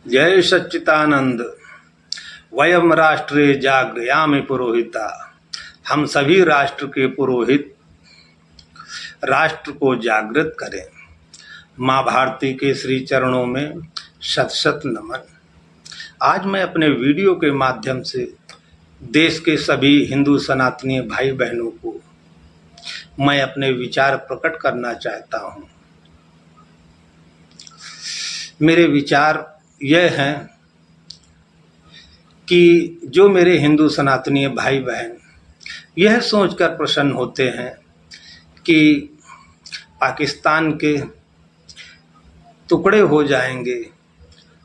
जय सच्चिदानंद। वयम राष्ट्रे जागृयामि पुरोहिता। हम सभी राष्ट्र के पुरोहित राष्ट्र को जागृत करें। माँ भारती के श्री चरणों में शत शत नमन। आज मैं अपने वीडियो के माध्यम से देश के सभी हिंदू सनातनी भाई बहनों को मैं अपने विचार प्रकट करना चाहता हूँ। मेरे विचार यह हैं कि जो मेरे हिंदू सनातनी भाई बहन यह सोचकर प्रसन्न होते हैं कि पाकिस्तान के टुकड़े हो जाएंगे,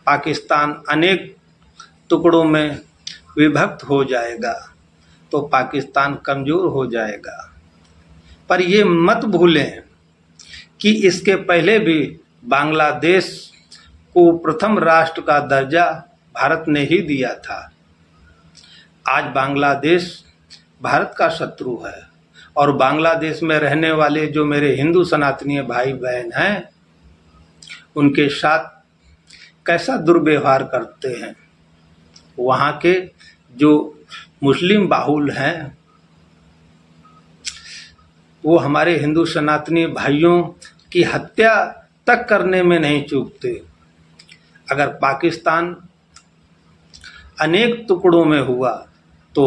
पाकिस्तान अनेक टुकड़ों में विभक्त हो जाएगा तो पाकिस्तान कमज़ोर हो जाएगा, पर ये मत भूलें कि इसके पहले भी बांग्लादेश को प्रथम राष्ट्र का दर्जा भारत ने ही दिया था। आज बांग्लादेश भारत का शत्रु है और बांग्लादेश में रहने वाले जो मेरे हिंदू सनातनी भाई बहन हैं उनके साथ कैसा दुर्व्यवहार करते हैं। वहाँ के जो मुस्लिम बाहुल हैं वो हमारे हिंदू सनातनी भाइयों की हत्या तक करने में नहीं चूकते। अगर पाकिस्तान अनेक टुकड़ों में हुआ तो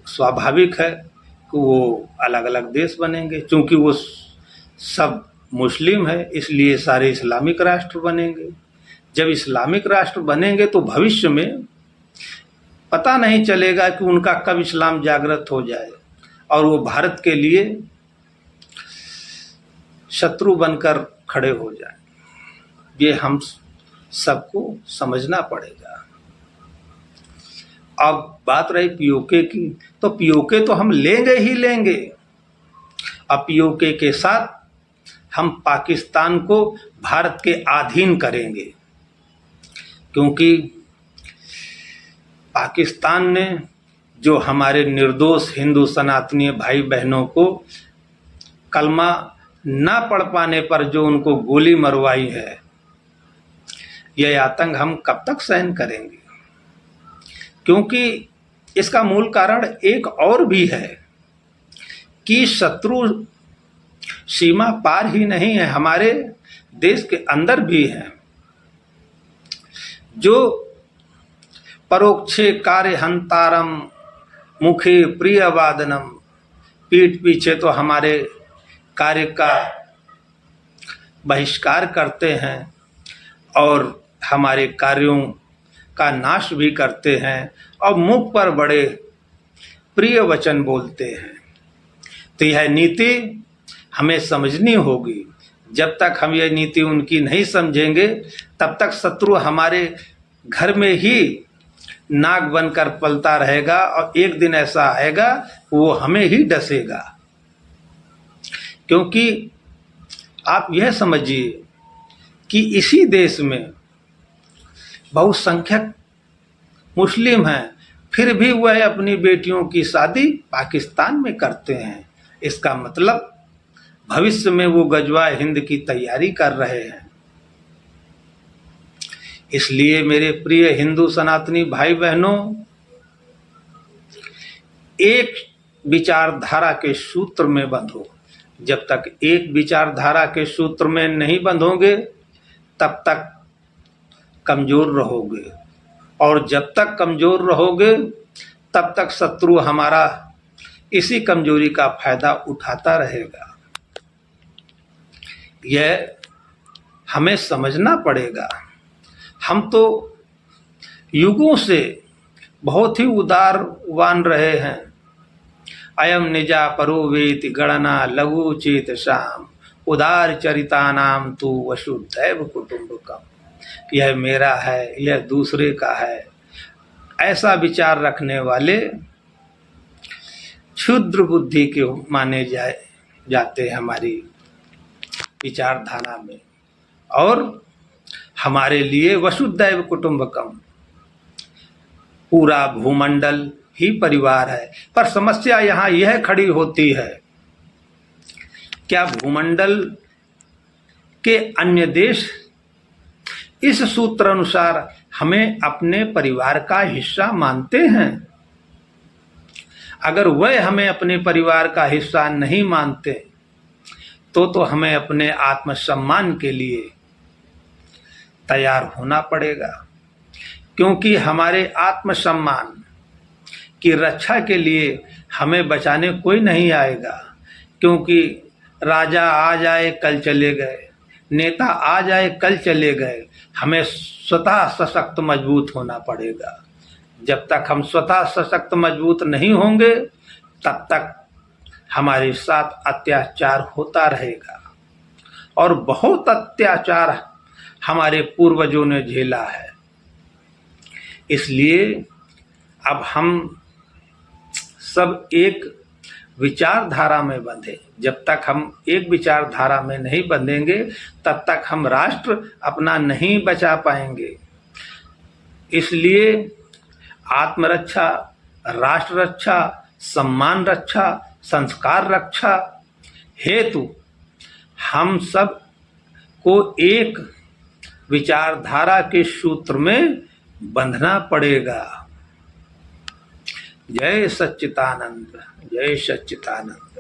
स्वाभाविक है कि वो अलग अलग देश बनेंगे, क्योंकि वो सब मुस्लिम है इसलिए सारे इस्लामिक राष्ट्र बनेंगे। जब इस्लामिक राष्ट्र बनेंगे तो भविष्य में पता नहीं चलेगा कि उनका कब इस्लाम जागृत हो जाए और वो भारत के लिए शत्रु बनकर खड़े हो जाए। ये हम सबको समझना पड़ेगा। अब बात रही पीओके की, तो पीओके तो हम लेंगे ही लेंगे। अब पीओके के साथ हम पाकिस्तान को भारत के अधीन करेंगे, क्योंकि पाकिस्तान ने जो हमारे निर्दोष हिंदू सनातनी भाई बहनों को कलमा ना पढ़ पाने पर जो उनको गोली मरवाई है, यह आतंक हम कब तक सहन करेंगे। क्योंकि इसका मूल कारण एक और भी है कि शत्रु सीमा पार ही नहीं है, हमारे देश के अंदर भी है। जो परोक्षे कार्य हंतारम मुखे प्रिय वादनम, पीठ पीछे तो हमारे कार्य का बहिष्कार करते हैं और हमारे कार्यों का नाश भी करते हैं और मुख पर बड़े प्रिय वचन बोलते हैं। तो यह नीति हमें समझनी होगी। जब तक हम यह नीति उनकी नहीं समझेंगे तब तक शत्रु हमारे घर में ही नाग बनकर पलता रहेगा और एक दिन ऐसा आएगा वो हमें ही डसेगा। क्योंकि आप यह समझिए कि इसी देश में बहुसंख्यक मुस्लिम हैं, फिर भी वह अपनी बेटियों की शादी पाकिस्तान में करते हैं। इसका मतलब भविष्य में वो गजवा हिंद की तैयारी कर रहे हैं। इसलिए मेरे प्रिय हिंदू सनातनी भाई बहनों, एक विचारधारा के सूत्र में बंधो। जब तक एक विचारधारा के सूत्र में नहीं बंधोगे तब तक कमजोर रहोगे, और जब तक कमजोर रहोगे तब तक शत्रु हमारा इसी कमजोरी का फायदा उठाता रहेगा। यह हमें समझना पड़ेगा। हम तो युगों से बहुत ही उदारवान रहे हैं। अयम निजा परो वेति गणना लघु चेत शाम, उदार चरिता नाम तु वसुदैव कुटुंबकम। यह मेरा है, यह दूसरे का है, ऐसा विचार रखने वाले क्षुद्र बुद्धि के माने जाते हैं हमारी विचारधारा में। और हमारे लिए वसुदैव कुटुंबकम, पूरा भूमंडल ही परिवार है। पर समस्या यहाँ यह खड़ी होती है, क्या भूमंडल के अन्य देश इस सूत्र अनुसार हमें अपने परिवार का हिस्सा मानते हैं। अगर वह हमें अपने परिवार का हिस्सा नहीं मानते तो हमें अपने आत्मसम्मान के लिए तैयार होना पड़ेगा, क्योंकि हमारे आत्मसम्मान की रक्षा के लिए हमें बचाने कोई नहीं आएगा। क्योंकि राजा आ जाए कल चले गए, नेता आ जाए कल चले गए, हमें स्वतः सशक्त मजबूत होना पड़ेगा। जब तक हम स्वतः सशक्त मजबूत नहीं होंगे तब तक हमारे साथ अत्याचार होता रहेगा, और बहुत अत्याचार हमारे पूर्वजों ने झेला है। इसलिए अब हम सब एक विचारधारा में बंधे। जब तक हम एक विचारधारा में नहीं बंधेंगे तब तक हम राष्ट्र अपना नहीं बचा पाएंगे। इसलिए आत्मरक्षा, राष्ट्र रक्षा, सम्मान रक्षा, संस्कार रक्षा हेतु हम सब को एक विचारधारा के सूत्र में बंधना पड़ेगा। जय सच्चिदानंद, जय सच्चिदानंद।